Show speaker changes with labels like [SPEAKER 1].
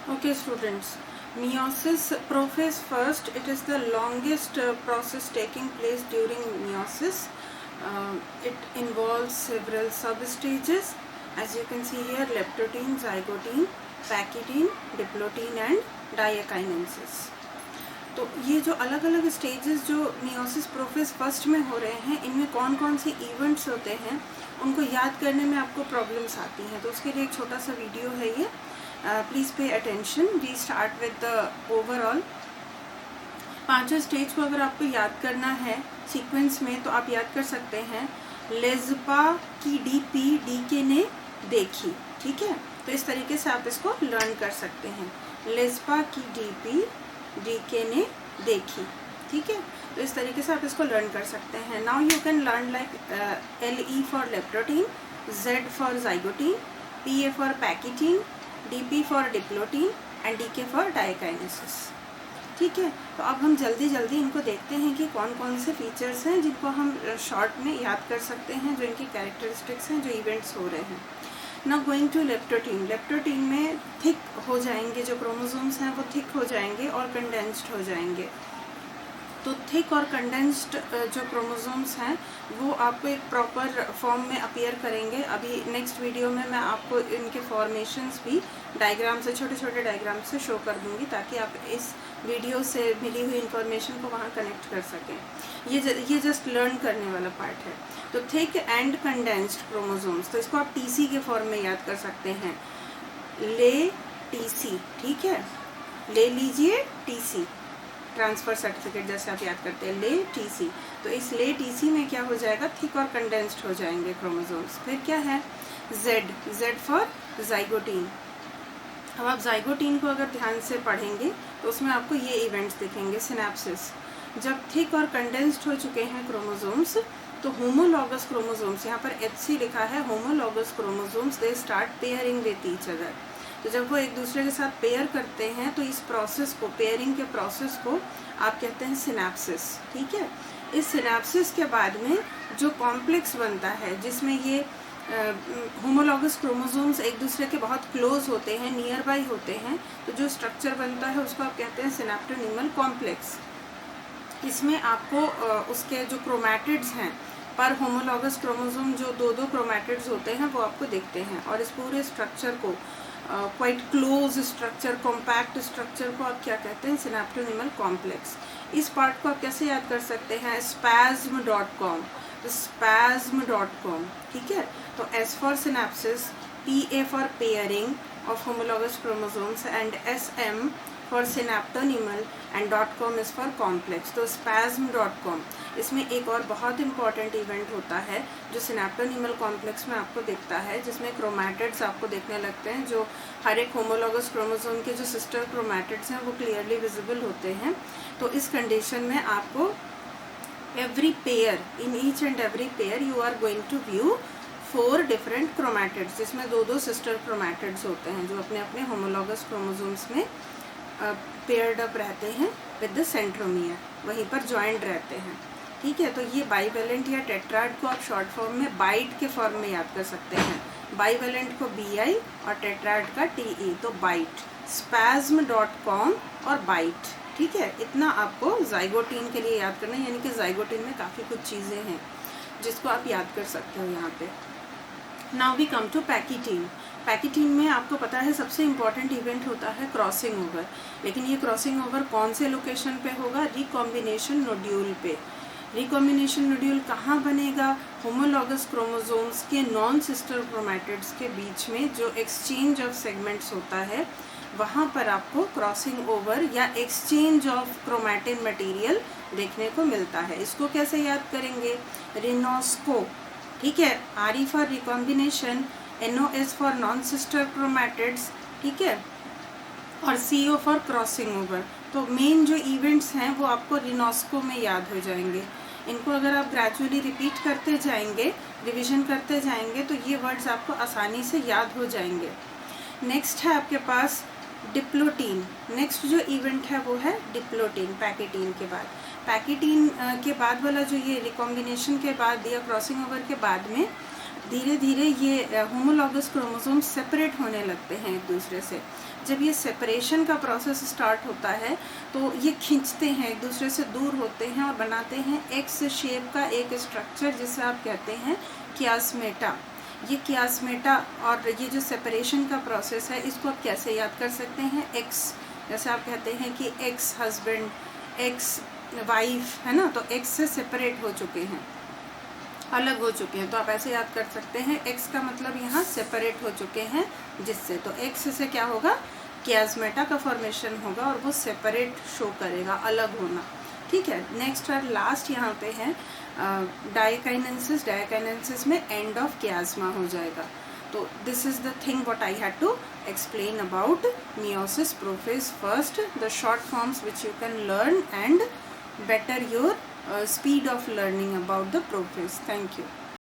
[SPEAKER 1] Okay, students. Meiosis prophase first. It is the longest process taking place during meiosis. It involves several sub-stages. As you can see here, leptotene, zygotene, pachytene, diplotene and diakinensis. तो ये जो अलग अलग stages जो meiosis profess first में हो रहे हैं, इनमें कौन कौन से इवेंट्स होते हैं उनको याद करने में आपको प्रॉब्लम्स आती हैं। तो उसके लिए एक छोटा सा वीडियो है ये, please pay attention. We start with the overall. पांचों स्टेज को अगर आपको याद करना है सीक्वेंस में तो आप याद कर सकते हैं। लेज़्पा की डी के ने देखी, ठीक है। तो इस तरीके से आप इसको लर्न कर सकते हैं। लेज़्पा की डी के ने देखी, ठीक है। तो इस तरीके से आप इसको लर्न कर सकते हैं। Now you can learn like LE for leptotene, Z for zygotene, PA for pachytene, DP for diplotene and DK for diakinesis, ठीक है। तो अब हम जल्दी जल्दी इनको देखते हैं कि कौन कौन से फीचर्स हैं जिनको हम शॉर्ट में याद कर सकते हैं, जो इनकी कैरेक्टरिस्टिक्स हैं, जो इवेंट्स हो रहे हैं। Now going to leptotene. Leptotene में थिक हो जाएंगे, जो क्रोमोसोम्स हैं वो थिक हो जाएंगे और कंडेंस्ड हो जाएंगे। तो थिक और कंडेंस्ड जो क्रोमोसोम्स हैं वो आपको एक प्रॉपर फॉर्म में अपीयर करेंगे। अभी नेक्स्ट वीडियो में मैं आपको इनके फॉर्मेशंस भी डायग्राम से, छोटे छोटे डायग्राम से शो कर दूंगी, ताकि आप इस वीडियो से मिली हुई इन्फॉर्मेशन को वहाँ कनेक्ट कर सकें। ये जस्ट लर्न करने वाला पार्ट है। तो थिक एंड कंडेंस्ड क्रोमोसोम्स, तो इसको आप TC के फॉर्म में याद कर सकते हैं। ले TC, ठीक है, ले लीजिए TC, ट्रांसफ़र सर्टिफिकेट जैसे आप याद करते हैं, ले TC। तो इस ले TC में क्या हो जाएगा, थिक और कंडेंस्ड हो जाएंगे क्रोमोसोम्स। फिर क्या है, Z फॉर ज़ाइगोटीन। अब आप ज़ाइगोटीन को अगर ध्यान से पढ़ेंगे तो उसमें आपको ये इवेंट्स दिखेंगे। सिनेप्सिस, जब थिक और कंडेंस्ड हो चुके हैं क्रोमोसोम्स तो होमोलॉगस क्रोमोसोम्स, यहाँ पर HC लिखा है, homologous chromosomes they start pairing with each other. तो जब वो एक दूसरे के साथ पेयर करते हैं तो इस प्रोसेस को, पेयरिंग के प्रोसेस को आप कहते हैं सिनेप्सिस, ठीक है। इस सिनेप्सिस के बाद में जो कॉम्प्लेक्स बनता है, जिसमें ये होमोलॉगस क्रोमोसोम्स एक दूसरे के बहुत क्लोज होते हैं, नियर बाई होते हैं, तो जो स्ट्रक्चर बनता है उसको आप कहते हैं सिनेप्टोनीमल कॉम्प्लेक्स। इसमें आपको उसके जो क्रोमैटिड्स हैं पर होमोलॉगस क्रोमोसोम, जो दो क्रोमैटिड्स होते हैं वो आपको दिखते हैं। और इस पूरे स्ट्रक्चर को, quite close structure, compact structure को आप क्या कहते हैं, सिनेप्टोनीमल कॉम्प्लेक्स। इस पार्ट को आप कैसे याद कर सकते हैं, spasm.com, spasm.com, ठीक है। तो S for synapsis, PA for pairing of homologous chromosomes and SM for synaptonemal and .com is for complex. तो spasm.com, इसमें एक और बहुत इंपॉर्टेंट इवेंट होता है जो सिनेप्टोनीमल कॉम्प्लेक्स में आपको दिखता है, जिसमें क्रोमैटिड्स आपको देखने लगते हैं, जो हर एक होमोलॉगस क्रोमोसोम के जो सिस्टर क्रोमैटिड्स हैं वो क्लियरली विजिबल होते हैं। तो इस कंडीशन में आपको every pair, in each and every pair you are going to view 4 different chromatids, जिसमें दो सिस्टर क्रोमैटिड्स होते हैं जो अपने अपने होमोलॉगस क्रोमोसोम्स में पेयर्ड अप रहते हैं विद द सेंट्रोमियर, वहीं पर ज्वाइंट रहते हैं, ठीक है। तो ये बाईवेलेंट या टेट्राड को आप शॉर्ट फॉर्म में बाइट के फॉर्म में याद कर सकते हैं। बाईवेलेंट को BI और टेट्राड का TE, तो बाइट, spasm.com और बाइट, ठीक है। इतना आपको ज़ाइगोटीन के लिए याद करना है, यानी कि ज़ाइगोटीन में काफ़ी कुछ चीज़ें हैं जिसको आप याद कर सकते हो यहाँ पे। Now we come to pachytene. Pachytene में आपको पता है सबसे इम्पॉर्टेंट इवेंट होता है क्रॉसिंग ओवर। लेकिन ये क्रॉसिंग ओवर कौन से लोकेशन पे होगा, रिकॉम्बिनेशन नोड्यूल पे। रिकॉम्बिनेशन नोड्यूल कहाँ बनेगा, होमोलॉगस क्रोमोसोम्स के नॉन सिस्टर क्रोमैटिड्स के बीच में जो एक्सचेंज ऑफ सेगमेंट्स होता है, वहाँ पर आपको क्रॉसिंग ओवर या एक्सचेंज ऑफ क्रोमैटिन मटेरियल देखने को मिलता है। इसको कैसे याद करेंगे, रिनोस्को, ठीक है, RE for recombination, NOS for non sister chromatids, ठीक है, और CO फॉर क्रॉसिंग ओवर। तो मेन जो इवेंट्स हैं वो आपको रिनोस्को में याद हो जाएंगे। इनको अगर आप ग्रेजुअली रिपीट करते जाएंगे, रिवीजन करते जाएंगे, तो ये वर्ड्स आपको आसानी से याद हो जाएंगे। नेक्स्ट है आपके पास डिप्लोटीन। नेक्स्ट जो इवेंट है वो है डिप्लोटीन, पैकिटीन के बाद। पैकिटीन के बाद वाला जो ये रिकॉम्बिनेशन के बाद या क्रॉसिंग ओवर के बाद में धीरे धीरे ये होमोलॉगस क्रोमोसोम सेपरेट होने लगते हैं एक दूसरे से। जब ये सेपरेशन का प्रोसेस स्टार्ट होता है तो ये खींचते हैं, एक दूसरे से दूर होते हैं और बनाते हैं एक्स शेप का एक स्ट्रक्चर जिसे आप कहते हैं कियास्मेटा। ये कियास्मेटा और ये जो सेपरेशन का प्रोसेस है इसको आप कैसे याद कर सकते हैं? एक्स, जैसे आप कहते हैं कि एक्स हस्बैंड, एक्स वाइफ, है ना, तो एक्स से सेपरेट हो चुके हैं, अलग हो चुके हैं, तो आप ऐसे याद कर सकते हैं एक्स का मतलब यहाँ सेपरेट हो चुके हैं जिससे, तो एक्स से क्या होगा? कियास्मेटा का फॉर्मेशन होगा और वो सेपरेट शो करेगा, अलग होना। ठीक है, नेक्स्ट और लास्ट यहाँ पे है डायकाइनेसिस। डायकाइनेसिस में एंड ऑफ कियास्मा हो जाएगा। तो this is the thing what I had to explain about meiosis, prophase first, the short forms which you can learn and better your speed of learning about the prophase. Thank you.